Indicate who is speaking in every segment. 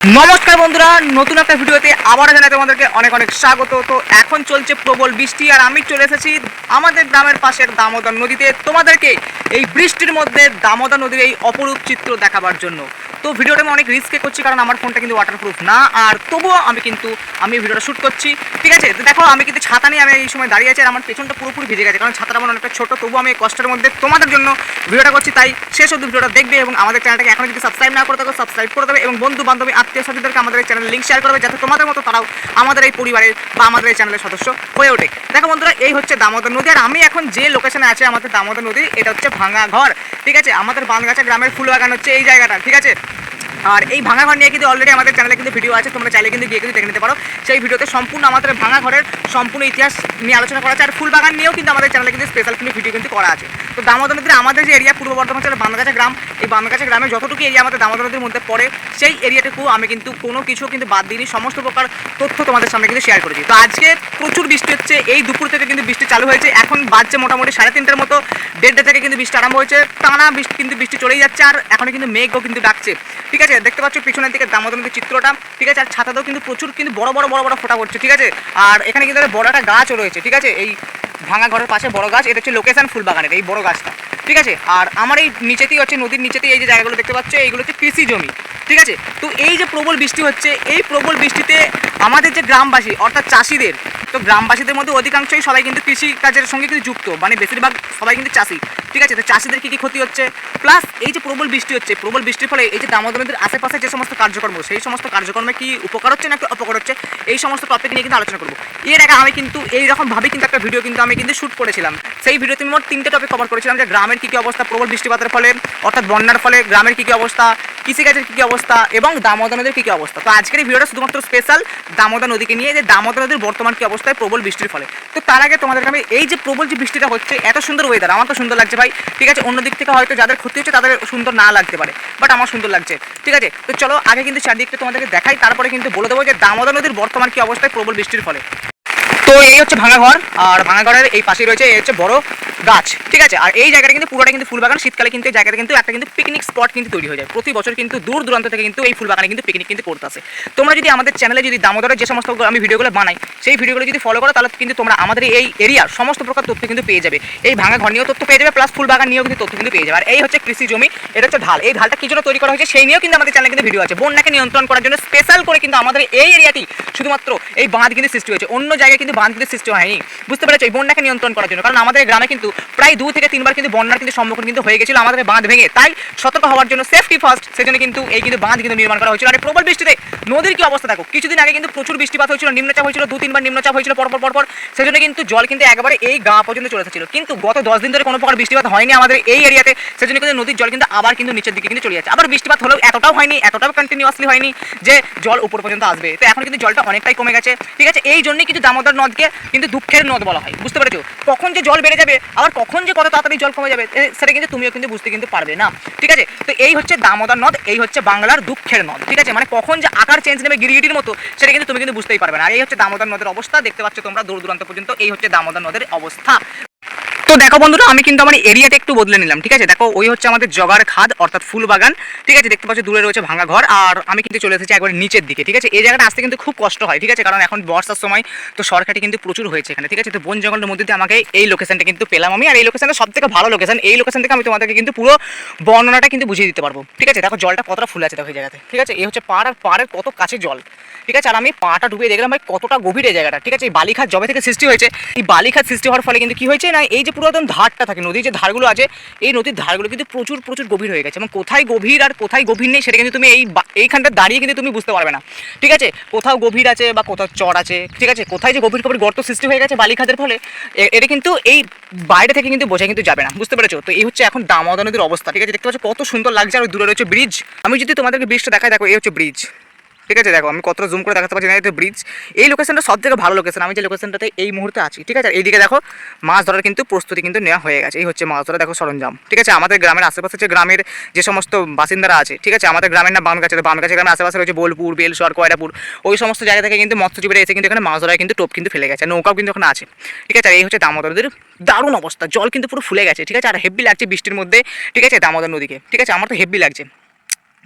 Speaker 1: নমস্কার বন্ধুরা, নতুন একটা ভিডিওতে আবারও জানাই তোমাদেরকে অনেক অনেক স্বাগত। তো এখন চলছে প্রবল বৃষ্টি আর আমি চলে এসেছি আমাদের গ্রামের পাশের দামোদর নদীতে তোমাদেরকে এই বৃষ্টির মধ্যে দামোদর নদীর এই অপরূপ চিত্র দেখাবার জন্য। তো ভিডিওটা আমি অনেক রিস্কে করছি কারণ আমার ফোনটা কিন্তু ওয়াটারপ্রুফ না, আর তবুও আমি ভিডিওটা শ্যুট করছি। ঠিক আছে, তো দেখো আমি কিন্তু ছাতা নিয়ে আমি এই সময় দাঁড়িয়ে আছি আর আমার পেছনটা পুরোপুরি ভিজে গেছে কারণ ছাতাটা আমার অনেকটা ছোটো। তবুও আমি কষ্টের মধ্যে তোমাদের জন্য ভিডিওটা করছি, তাই শেষ অবধি ভিডিওটা দেখবে এবং আমাদের চ্যানেলটাকে এখন যদি সাবস্ক্রাইব না করে থাকো সাবস্ক্রাইব করে দেবে এবং বন্ধু বান্ধবী আত্মীয় স্বজনদেরকে আমাদের এই চ্যানেল লিঙ্ক শেয়ার করবে যাতে তোমাদের মতো তারাও আমাদের এই পরিবারের বা আমাদের এই চ্যানেলের সদস্য হয়ে ওঠে। দেখো বন্ধুরা, এই হচ্ছে দামোদর নদী আর আমি এখন যে লোকেশনে আছে আমাদের দামোদর নদী, এটা হচ্ছে ভাঙা ঘর। ঠিক আছে, আমাদের বানগাছা গ্রামের ফুলবাগান হচ্ছে এই জায়গাটা। ঠিক আছে, আর এই ভাঙা ঘর নিয়ে কিন্তু অলরেডি আমাদের চ্যানেলে কিন্তু ভিডিও আছে, তোমরা চাইলে কিন্তু গিয়ে কিন্তু দেখে নিতে পারো। সেই ভিডিওতে সম্পূর্ণ আমাদের ভাঙা ঘরের সম্পূর্ণ ইতিহাস নিয়ে আলোচনা করা আছে আর ফুলবাগান নিয়েও কিন্তু আমাদের চ্যানেলে কিন্তু স্পেশাল কিন্তু ভিডিও কিন্তু করা আছে। তো দামোদর নদীর আমাদের যে এরিয়া পূর্ব বর্ধমান জেলার বানগাছা গ্রাম, এই বানগাছা গ্রামে যতটুকু এরিয়া আমাদের দামোদর নদীর মধ্যে পড়ে সেই এরিয়াটুকু আমি কিন্তু কোনো কিছু কিন্তু বাদ দিইনি, সমস্ত প্রকার তথ্য তোমাদের সামনে কিন্তু শেয়ার করেছি। তো আজকে প্রচুর বৃষ্টি হচ্ছে, এই দুপুর থেকে কিন্তু বৃষ্টি চালু হয়েছে, এখন বাজছে মোটামুটি 3:30টার মতো, 1:30 থেকে কিন্তু বৃষ্টি আরম্ভ হয়েছে, টানা বৃষ্টি কিন্তু বৃষ্টি চলেই যাচ্ছে আর এখনো কিন্তু মেঘও কিন্তু ডাকছে। ঠিক আছে, দেখতে পাচ্ছ পিছনের দিকে দামোদর নদীর চিত্রটা। ঠিক আছে, আর ছাতাতেও কিন্তু প্রচুর কিন্তু বড় বড় ফোঁটা পড়ছে। ঠিক আছে, আর এখানে কিন্তু বড় একটা গাছও রয়েছে। ঠিক আছে, এই ভাঙা ঘরের পাশে বড় গাছ, এটা হচ্ছে লোকেশন ফুলবাগানের এই বড় গাছটা। ঠিক আছে, আর আমার এই নিচেতেই হচ্ছে নদীর নিচেতেই এই যে জায়গাগুলো দেখতে পাচ্ছ এইগুলো হচ্ছে কৃষি জমি। ঠিক আছে, তো এই যে প্রবল বৃষ্টি হচ্ছে, এই প্রবল বৃষ্টিতে আমাদের যে গ্রামবাসী অর্থাৎ চাষিদের, তো গ্রামবাসীদের মধ্যে অধিকাংশই সবাই কিন্তু কৃষি কাজের সঙ্গে কিন্তু যুক্ত, মানে বেশিরভাগ সবাই কিন্তু চাষি। ঠিক আছে, তো চাষিদের কী কী ক্ষতি হচ্ছে, প্লাস এই যে প্রবল বৃষ্টি হচ্ছে, প্রবল বৃষ্টির ফলে এই যে দামোদর নদীর আশেপাশে যে সমস্ত কার্যক্রম, সেই সমস্ত কার্যক্রমে কি উপকার হচ্ছে নাকি অপকার হচ্ছে, এই সমস্ত টপিক নিয়ে কিন্তু আলোচনা করবো। এর আগে আমি কিন্তু এইরকমভাবে কিন্তু একটা ভিডিও কিন্তু আমি কিন্তু শ্যুট করেছিলাম। সেই ভিডিওতে আমি মোট 3টে টপিক কভার করেছিলাম, যে গ্রামের কী কী অবস্থা প্রবল বৃষ্টিপাতের ফলে অর্থাৎ বন্যার ফলে গ্রামের কী কী অবস্থা, কৃষিকাজের কী কী অবস্থা এবং দামোদর নদীর কী কী অবস্থা। তো আজকের এই ভিডিওটা শুধুমাত্র স্পেশাল দামোদর নদীকে নিয়ে, যে দামোদর নদীর বর্তমান কী অবস্থায় প্রবল বৃষ্টির ফলে। তো তার আগে তোমাদেরকে আমি এই যে প্রবল যে বৃষ্টিটা হচ্ছে, এত সুন্দর ওয়েদার, আমার তো সুন্দর লাগছে ভাই। ঠিক আছে, অন্য দিক থেকে হয়তো যাদের ক্ষতি হচ্ছে তাদের সুন্দর না লাগতে পারে, বাট আমার সুন্দর লাগছে। ঠিক আছে, তো চলো আগে কিন্তু চারদিকটা তোমাদেরকে দেখাই, তারপরে কিন্তু বলে দেবো যে দামোদর নদীর বর্তমান কী অবস্থায় প্রবল বৃষ্টির ফলে। তো এই হচ্ছে ভাঙা ঘর, আর ভাঙা ঘরের এই পাশে রয়েছে এই হচ্ছে বড় গাছ। ঠিক আছে, আর এই জায়গাটা কিন্তু পুরোটা কিন্তু ফুলবাগান। শীতকালে কিন্তু এই জায়গাটা কিন্তু একটা কিন্তু পিকনিক স্পট কিন্তু তৈরি হয়ে যায়, প্রতি বছর কিন্তু দূর দূরান্ত থেকে কিন্তু এই ফুলবাগানে কিন্তু পিকনিক কিন্তু করতে আসে। তোমরা যদি আমাদের চ্যানেলে যদি দামোদরের যে সমস্ত আমি ভিডিওগুলো বানাই সেই ভিডিওগুলো যদি ফলো করো, তাহলে কিন্তু তোমরা আমাদের এই এরিয়ার সমস্ত প্রকার তথ্য কিন্তু পেয়ে যাবে। এই ভাঙা ঘর নিয়েও তথ্য পেয়ে যাবে, প্লাস ফুলবাগান নিয়েও কিন্তু তথ্য কিন্তু পেয়ে যাবে। আর এই হচ্ছে কৃষি জমি, এটা হচ্ছে ঢাল। এই ঢালটা কি জন্য তৈরি করা হয়েছে সেই নিয়েও কিন্তু আমাদের চ্যানেলে কিন্তু ভিডিও আছে। বন্যাকে নিয়ন্ত্রণ করার জন্য স্পেশাল করে কিন্তু আমাদের এই এরিয়াটি শুধুমাত্র এই বাঁধ কিন্তু সৃষ্টি হয়েছে, অন্য জায়গায় কিন্তু বাঁধ কিন্তু সৃষ্টি হয়নি। বুঝতে পেরেছো, এই বন্যাকে নিয়ন্ত্রণ করার জন্য। কারণ আমাদের গ্রামে কিন্তু প্রায় 2 থেকে 3 বার কিন্তু বন্যার কিন্তু সম্মুখীন কিন্তু হয়ে গেছিল আমাদের বাঁধ ভেঙে, তাই সতর্ক হওয়ার জন্য সেফটি ফার্স্ট, সেজন্য কিন্তু এই কিন্তু বাঁধ কিন্তু নির্মাণ করা হয়েছিল। আর প্রবল বৃষ্টিতে নদীর কি অবস্থা দেখো, কিছুদিন আগে কিন্তু প্রচুর বৃষ্টিপাত হয়েছিল, নিম্নচাপ হয়েছিল, 2-3 বার নিম্নচাপ হয়েছিল পরপর, সেজন্য কিন্তু জল কিন্তু একবারে এই গা পর্যন্ত চলে এসেছিল। কিন্তু গত 10 দিন ধরে কোনো প্রকার বৃষ্টিপাত হয়নি আমাদের এই এরিয়াতে, সেজন্য কিন্তু নদীর জল কিন্তু আবার কিন্তু নিচের দিকে কিন্তু চলে যাচ্ছে। আবার বৃষ্টিপাত হলেও এতটাও হয়নি, এতটাও কন্টিনিউয়াসলি হয়নি যে জল উপর পর্যন্ত আসবে। তো এখন কিন্তু জলটা অনেকটাই কমে গেছে। ঠিক আছে, এই জন্যই কিন্তু দামোদর নদকে কিন্তু দুঃখের নদ বলা হয়। বুঝতে পেরেছো, কখন যে জল বেড়ে যাবে আবার কখন যে কত তাড়াতাড়ি জল কমে যাবে সেটা কিন্তু তুমিও কিন্তু বুঝতে কিন্তু পারবে না। ঠিক আছে, তো এই হচ্ছে দামোদর নদ, এই হচ্ছে বাংলার দুঃখের নদ। ঠিক আছে, মানে কখন যে আকার চেঞ্জ নেবে গিরিগিটির মতো সেটা কিন্তু তুমি কিন্তু বুঝতেই পারবে না। আর এই হচ্ছে দামোদর নদের অবস্থা, দেখতে পাচ্ছ তোমরা দূর দূরান্ত পর্যন্ত এই হচ্ছে দামোদর নদের অবস্থা। তো দেখো বন্ধুরা, আমি কিন্তু আমার এরিয়াটা একটু বদলে নিলাম। ঠিক আছে, দেখো ওই হচ্ছে আমাদের জগার খাদ অর্থাৎ ফুলবাগান। ঠিক আছে, দেখতে পাচ্ছ দূরে রয়েছে ভাঙা ঘর, আর আমি কিন্তু চলে এসেছি একবার নিচের দিকে। ঠিক আছে, এই জায়গাটা আসতে কিন্তু খুব কষ্ট হয়। ঠিক আছে, কারণ এখন বর্ষার সময়, তো সরকারি কিন্তু প্রচুর হয়েছে এখানে। ঠিক আছে, তো বন জঙ্গলের মধ্যে দিয়ে আমাকে এই লোকেশনটা কিন্তু পেলাম আমি, আর এই লোকেশনটা সব থেকে ভালো লোকেশন। এই লোকেশন থেকে আমি তোমাদেরকে কিন্তু পুরো বর্ণনাটা কিন্তু বুঝিয়ে দিতে পারবো। ঠিক আছে, দেখো জলটা কতটা ফুলে আছে দেখো এই জায়গাতে। ঠিক আছে, এই হচ্ছে পাড়, আর পাড়ের কত কাছে জল। ঠিক আছে, আর আমি পাটা ডুবিয়ে দেখলাম ভাই কতটা গভীর এই জায়গাটা। ঠিক আছে, এই বালিখাত জবে থেকে সৃষ্টি হয়েছে, এই বালিখাত সৃষ্টি হওয়ার ফলে কিন্তু কি হয়েছে না, এই যে পুরাতন ধারটা থাকে, নদীর যে ধারগুলো আছে, এই নদীর ধারগুলো কিন্তু প্রচুর গভীর হয়ে গেছে, এবং কোথায় গভীর আর কোথায় গভীর নেই সেটা কিন্তু তুমি এইখানটা দাঁড়িয়ে কিন্তু তুমি বুঝতে পারবে না। ঠিক আছে, কোথাও গভীর আছে বা কোথাও চর আছে। ঠিক আছে, কোথায় যে গভীর গর্ত সৃষ্টি হয়ে গেছে বালিখাতের ফলে, এটা কিন্তু এই বাইরে থেকে কিন্তু বোঝা কিন্তু যাবে না। বুঝতে পেরেছো, তো এই হচ্ছে এখন দামোদর নদীর অবস্থা। ঠিক আছে, দেখতে পাচ্ছ কত সুন্দর লাগছে, আর দূরে রয়েছে ব্রিজ। আমি যদি তোমাদেরকে ব্রিজটা দেখাই, দেখো এই হচ্ছে ব্রিজ। ঠিক আছে, দেখো আমি কতটা জুম করে দেখাতে পারছি না, এই ব্রিজ। এই লোকেশনটা সব থেকে ভালো লোকেশন, আমি যে লোকেশনটাতে এই মুহূর্তে আছি। ঠিক আছে, আর এইদিকে দেখো মাছ ধরার কিন্তু প্রস্তুতি কিন্তু নেওয়া হয়ে গেছে। এই হচ্ছে মাছ ধরা দেখো সরঞ্জাম। ঠিক আছে, আমাদের গ্রামের আশেপাশে যে গ্রামের যে সমস্ত বাসিন্দারা আছে, ঠিক আছে, আমাদের গ্রামের নাম বানগাছা, বানগাছা গ্রামের আশেপাশে রয়েছে বোলপুর, বেলসর, কয়রাপুর, ওই সমস্ত জায়গা থেকে কিন্তু মৎস্যজীবীরা এসে কিন্তু এখানে মাছ ধরায় কিন্তু টোপ কিন্তু ফেলে গেছে, নৌকাও কিন্তু ওখানে আছে। ঠিক আছে, আর এই হচ্ছে দামোদর নদীর দারুণ অবস্থা, জল কিন্তু পুরো ফুলে গেছে। ঠিক আছে, আর হেভি লাগছে বৃষ্টির মধ্যে। ঠিক আছে, দামোদর নদীকে। ঠিক আছে, আমার তো হেভি লাগছে।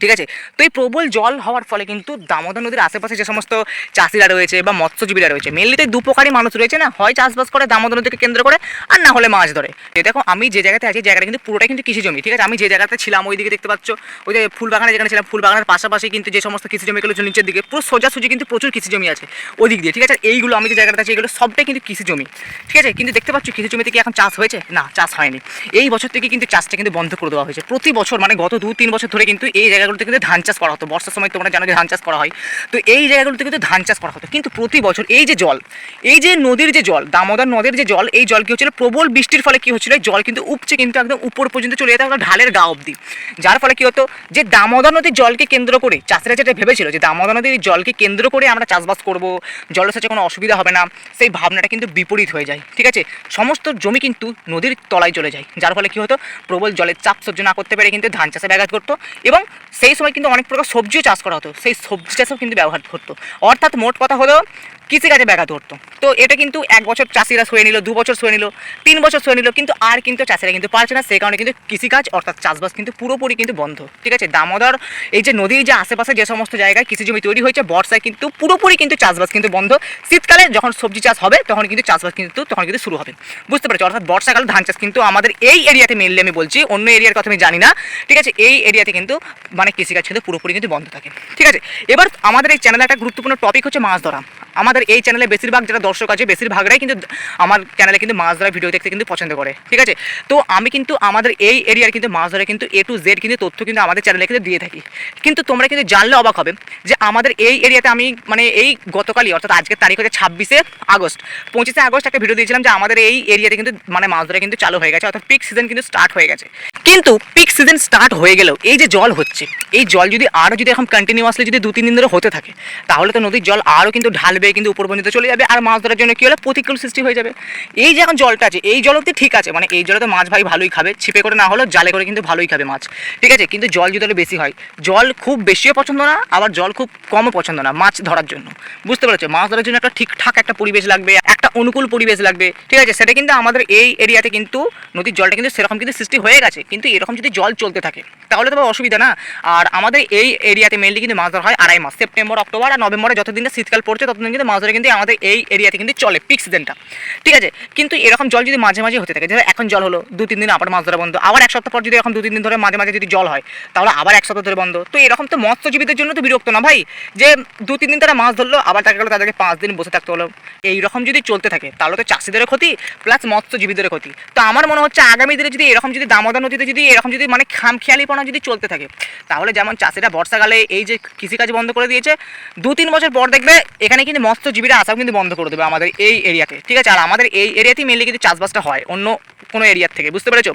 Speaker 1: ঠিক আছে। তো এই প্রবল জল হওয়ার ফলে কিন্তু দামোদর নদীর আশেপাশে যে সমস্ত চাষিরা রয়েছে বা মৎস্যজীবীরা রয়েছে, মেনলি তো 2 প্রকারই মানুষ রয়েছে না, হয় চাষবাস করে দামোদর নদীকে কেন্দ্র করে, আর না হলে মাছ ধরে। দেখো আমি যে জায়গাতে আছি, জায়গাটা কিন্তু পুরোটাই কিন্তু কৃষি জমি। ঠিক আছে, আমি যে জায়গাতে ছিলাম ওইদিকে দেখতে পাচ্ছ, ওই যে ফুল বাগানে যেখানে ছিলাম, ফুল বাগানের পাশাপাশি কিন্তু যে সমস্ত কৃষি জমিগুলো নিচের দিকে পুরো সোজাসুজি কিন্তু প্রচুর কৃষি জমি আছে ওই দিক দিয়ে। ঠিক আছে, এইগুলো আমি যে জায়গাটা আছি এগুলো সবটাই কিন্তু কৃষি জমি। ঠিক আছে, কিন্তু দেখতে পাচ্ছ কৃষি জমিতে কি এখন চাষ হয়েছে? না, চাষ হয়নি। এই বছর থেকে কিন্তু চাষটা কিন্তু বন্ধ করে দেওয়া হয়েছে। প্রতি বছর মানে গত 2-3 বছর ধরে কিন্তু এই জায়গাগুলোতে কিন্তু ধান চাষ করা হতো। বর্ষার সময় তোমরা জানো যে ধান চাষ করা হয়, তো এই জায়গাগুলোতে কিন্তু ধান চাষ করা হতো। কিন্তু প্রতি বছর এই যে জল, এই যে নদীর যে জল, দামোদর নদীর যে জল, এই জল কি হচ্ছিল, প্রবল বৃষ্টির ফলে কি হচ্ছিল, জল কিন্তু উপচে কিন্তু একদম উপর পর্যন্ত চলে যেত, ঢালের গা অবধি। যার ফলে কি হতো, যে দামোদর নদীর জলকে কেন্দ্র করে চাষিরা যেটা ভেবেছিল যে দামোদর নদীর জলকে কেন্দ্র করে আমরা চাষবাস করব, জলসেচে কোনো অসুবিধা হবে না, সেই ভাবনাটা কিন্তু বিপরীত হয়ে যায়। ঠিক আছে, সমস্ত জমি কিন্তু নদীর তলায় চলে যায়। যার ফলে কি হতো, প্রবল জলের চাপ সহ্য না করতে পেরে কিন্তু ধান চাষে ব্যাঘাত করতো, এবং সেই সময় কিন্তু অনেক প্রকার সবজিও চাষ করা হতো, সেই সবজি চাষেও কিন্তু ব্যবহার করতো। অর্থাৎ মোট কথা হলো কৃষিকাজে ব্যাঘাত ঘটতো। তো এটা কিন্তু 1 বছর চাষিরা সয়ে নিল, 2 বছর সয়ে নিল, 3 বছর সয়ে নিল, কিন্তু আর কিন্তু চাষিরা কিন্তু পারছে না। সেই কারণে কিন্তু কৃষিকাজ অর্থাৎ চাষবাস কিন্তু পুরোপুরি কিন্তু বন্ধ। ঠিক আছে, দামোদর এই যে নদীর যে আশেপাশে যে সমস্ত জায়গায় কৃষি জমি তৈরি হয়েছে, বর্ষায় কিন্তু পুরোপুরি কিন্তু চাষবাস কিন্তু বন্ধ। শীতকালে যখন সবজি চাষ হবে তখন কিন্তু চাষবাস কিন্তু তখন কিন্তু শুরু হবে, বুঝতে পেরেছো। অর্থাৎ বর্ষাকালে ধান চাষ কিন্তু আমাদের এই এরিয়াতে মেনলি আমি বলছি, অন্য এরিয়ার কথা আমি জানি না। ঠিক আছে, এই এরিয়াতে কিন্তু মানে কৃষিকাজ কিন্তু পুরোপুরি কিন্তু বন্ধ থাকে। ঠিক আছে, এবার আমাদের এই চ্যানেলে একটা গুরুত্বপূর্ণ টপিক হচ্ছে মাছ ধরা। আমাদের এই চ্যানেলে বেশিরভাগ যারা দর্শক আছে বেশিরভাগরাই কিন্তু আমার চ্যানেলে কিন্তু মাছ ধরা ভিডিও দেখতে কিন্তু পছন্দ করে। ঠিক আছে, তো আমি কিন্তু আমাদের এই এরিয়ার কিন্তু মাছ ধরা কিন্তু A to Z কিন্তু তথ্য কিন্তু আমাদের চ্যানেলে কিন্তু দিয়ে থাকি। কিন্তু তোমরা কিন্তু জানলে অবাক হবে যে আমাদের এই এরিয়াতে আমি মানে এই গতকালই অর্থাৎ আজকের তারিখ হচ্ছে 26শে আগস্ট, 25শে আগস্ট একটা ভিডিও দিয়েছিলাম যে আমাদের এই এরিয়াতে কিন্তু মানে মাছ ধরা কিন্তু চালু হয়ে গেছে, অর্থাৎ পিক সিজন কিন্তু স্টার্ট হয়ে গেছে। কিন্তু পিক সিজন স্টার্ট হয়ে গেলেও এই যে জল হচ্ছে, এই জল যদি আরও যদি এখন কন্টিনিউয়াসলি যদি 2-3 দিন ধরে হতে থাকে, তাহলে তো নদীর জল আরও কিন্তু ঢালবে, কিন্তু উপর পর্যন্ত চলে যাবে, আর মাছ ধরার জন্য কী হলে প্রতিকূল সৃষ্টি হয়ে যাবে। এই যে এখন জলটা আছে, এই জল অবধি ঠিক আছে, মানে এই জলে তো মাছ ভাই ভালোই খাবে, ছিপে করে না হলেও জালে করে কিন্তু ভালোই খাবে মাছ। ঠিক আছে, কিন্তু জল যদি বেশি হয়, জল খুব বেশিও পছন্দ না, আবার জল খুব কমও পছন্দ না মাছ ধরার জন্য, বুঝতে পেরেছো। মাছ ধরার জন্য একটা ঠিকঠাক একটা পরিবেশ লাগবে, একটা অনুকূল পরিবেশ লাগবে। ঠিক আছে, সেটা কিন্তু আমাদের এই এরিয়াতে কিন্তু নদীর জলটা কিন্তু সেরকম কিন্তু সৃষ্টি হয়ে গেছে। কিন্তু এরকম যদি জল চলতে থাকে তাহলে তো অসুবিধা না। আর আমাদের এই এরিয়াতে মেনলি কিন্তু মাছ ধরা হয় 2.5 মাস, সেপ্টেম্বর, অক্টোবর আর নভেম্বরে যতদিন না শীতকাল পড়ছে ততদিন কিন্তু মাছ ধরা কিন্তু আমাদের এই এরিয়াতে কিন্তু চলে পিক সিজনটা। ঠিক আছে, কিন্তু এরকম জল যদি মাঝে মাঝে হতে থাকে, যেমন এখন জল হলো 2-3 দিন আবার মাছ ধরা বন্ধ, আবার 1 সপ্তাহ পর যদি এরকম 2-3 দিন ধরে মাঝে মাঝে যদি জল হয় তাহলে আবার 1 সপ্তাহ ধরে বন্ধ, তো এরকম তো মৎস্যজীবীদের জন্য তো বিরক্ত না ভাই, যে 2-3 দিন তারা মাছ ধরলো আবার দেখা গেলো তাদেরকে 5 দিন বসে থাকতে হলো। এইরকম যদি চলতে থাকে তাহলে তো চাষিদেরও ক্ষতি প্লাস মৎস্যজীবীদেরও ক্ষতি। তো আমার মনে হচ্ছে আগামী দিনে যদি এরকম যদি দামোদর নদীতে যদি এরকম যদি মানে খামখেয়ালিপনা যদি চলতে থাকে, তাহলে যেমন চাষিরা বর্ষাকালে এই যে কৃষিকাজ বন্ধ করে দিয়েছে, 2-3 বছর পর দেখবে এখানে কিন্তু মৎস্যজীবীরা আসাও কিন্তু বন্ধ করে দেবে আমাদের এই এরিয়াতে। ঠিক আছে, আর আমাদের এই এরিয়াতেই মেনলি কিন্তু চাষবাসটা হয় অন্য কোনো এরিয়ার থেকে, বুঝতে পেরেছো।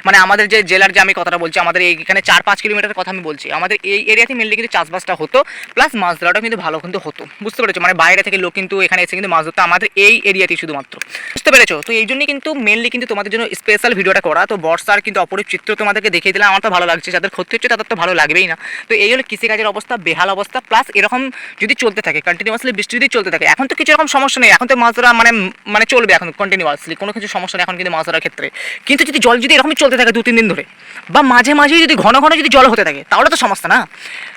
Speaker 1: মানে আমাদের যে জেলার যে আমি কথাটা বলছি, আমাদের এইখানে 4-5 কিলোমিটারের কথা আমি বলছি, আমাদের এই এরিয়াতে মেনলি কিন্তু চাষবাসটা হতো, প্লাস মাছ ধরাটাও কিন্তু ভালো কিন্তু হতো, বুঝতে পেরেছো। মানে বাইরে থেকে লোক কিন্তু এখানে এসে কিন্তু মাছ ধরতো আমাদের এই এরিয়াতেই শুধুমাত্র, বুঝতে পেরেছো। তো এই জন্যই কিন্তু মেনলি কিন্তু তোমাদের জন্য স্পেশাল ভিডিওটা করা। তো বর্ষার কিন্তু অপরূপ চিত্র তোমাদেরকে দেখিয়ে দিলাম, আমার তো ভালো লাগছে, যাদের ক্ষতি হচ্ছে তাদের তো ভালো লাগবেই না। তো এই হলো কৃষিকাজের অবস্থা, বেহাল অবস্থা, প্লাস এরকম যদি চলতে থাকে কন্টিনিউয়াসলি বৃষ্টি যদি চলতে থাকে, এখন তো কিছু রকম সমস্যা নেই, এখন তো মাছ ধরা মানে মানে চলবে এখন কন্টিনিউয়াসলি, কোনো কিছু সমস্যা নেই এখন কিন্তু মাছ ধরার ক্ষেত্রে। কিন্তু যদি জল যদি এরকমই চলতে থাকে 2-3 দিন ধরে, বা মাঝে মাঝে যদি ঘন ঘন যদি জল হতে থাকে, তাহলে তো সমস্যা না।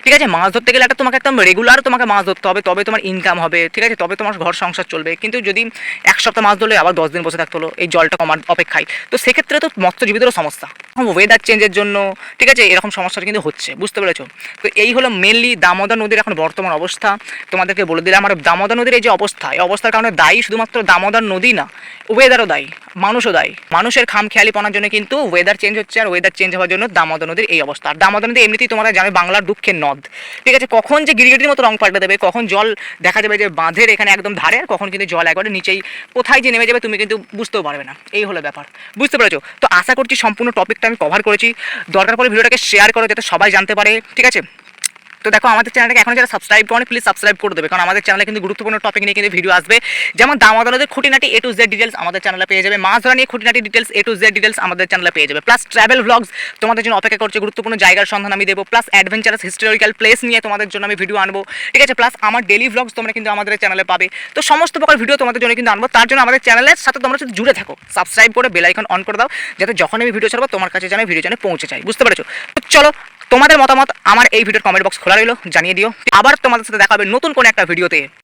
Speaker 1: ঠিক আছে, মাছ ধরতে গেলে একটা তোমাকে একদম রেগুলার তোমাকে মাছ ধরতে হবে, তবে তোমার ইনকাম হবে। ঠিক আছে, তবে তোমার ঘর সংসার চলবে। কিন্তু যদি 1 সপ্তাহ মাছ ধরলে আবার 10 দিন বসে থাকতে হলো এই জলটা কমার অপেক্ষায়, তো সেক্ষেত্রে তো মৎস্যজীবীদেরও সমস্যা, ওয়েদার চেঞ্জের জন্য। ঠিক আছে, এরকম সমস্যাটা কিন্তু হচ্ছে, বুঝতে পেরেছো। তো এই হলো মেনলি দামোদর নদীর এখন বর্তমান অবস্থা, তোমাদেরকে বলে দিলাম। আর দামোদর নদীর এই যে অবস্থা, এই অবস্থার কারণে দায়ী শুধুমাত্র দামোদর নদী না, ওয়েদারও দায়ী, মানুষও দায়ী। মানুষের খামখেয়ালিপনার জন্য কিন্তু ওয়েদার চেঞ্জ হচ্ছে, আর ওয়েদার চেঞ্জ হওয়ার জন্য দামোদর নদীর এই অবস্থা। আর দামোদর নদী এমনিতেই তোমরা জানো বাংলার দুঃখের নদ। ঠিক আছে, কখন যে গিরগিটির মতো রং পাল্টে দেবে, কখন জল দেখা যাবে যে বাঁধের এখানে একদম ধারে, আর কখন কিন্তু জল একবারে নিচেই কোথায় যে নেমে যাবে তুমি কিন্তু বুঝতেও পারবে না। এই হলো ব্যাপার, বুঝতে পেরেছো। তো আশা করছি সম্পূর্ণ টপিকটা আমি কভার করেছি। দরকার পড়ে ভিডিওটাকে শেয়ার করো যাতে সবাই জানতে পারে। ঠিক আছে, তো দেখো আমাদের চ্যানেলটাকে এখন যারা সাবস্ক্রাইব করেন প্লিজ সাবস্ক্রাইব করে দেবে, কারণ আমাদের চ্যানেলে কিন্তু গুরুত্বপূর্ণ টপিক নিয়ে কিন্তু ভিডিও আসবে, যেমন দামোদর নদীর খুঁটিনাটি A to Z ডিটেলস আমাদের চ্যানেলে পেয়ে যাবে, মাছ ধরা নিয়ে খুঁটিনাটি details A to Z details আমাদের চ্যানেলে পেয়ে যাবে, প্লাস ট্রাভেল ব্লগস তোমাদের জন্য অপেক্ষা করছে, গুরুত্বপূর্ণ জায়গার সন্ধান আমি দেবো, প্লাস অ্যাডভেঞ্চারাস হিস্টোরিক্যাল প্লেস নিয়ে তোমাদের জন্য আমি ভিডিও আনবো। ঠিক আছে, প্লাস আমার ডেলি ব্লগস তোমরা কিন্তু আমাদের চ্যানেলে পাবে। তো সমস্ত প্রকার ভিডিও তোমাদের জন্য কিন্তু আনবো, তার জন্য আমাদের চ্যানেলের সাথে তোমরা যদি জুড়ে থাকো, সাবস্ক্রাইব করে বেল আইকন অন করে দাও, যাতে যখন আমি ভিডিও ছাড়বো তোমার কাছে যেন ভিডিও যেন পৌঁছে যায়, বুঝতে পেরেছো। তো চলো তোমাদের মতামত আমার এই ভিডিওর কমেন্ট বক্স খোলা রইলো, জানিয়ে দিও। আবার তোমাদের সাথে দেখা হবে নতুন কোনো একটা ভিডিওতে।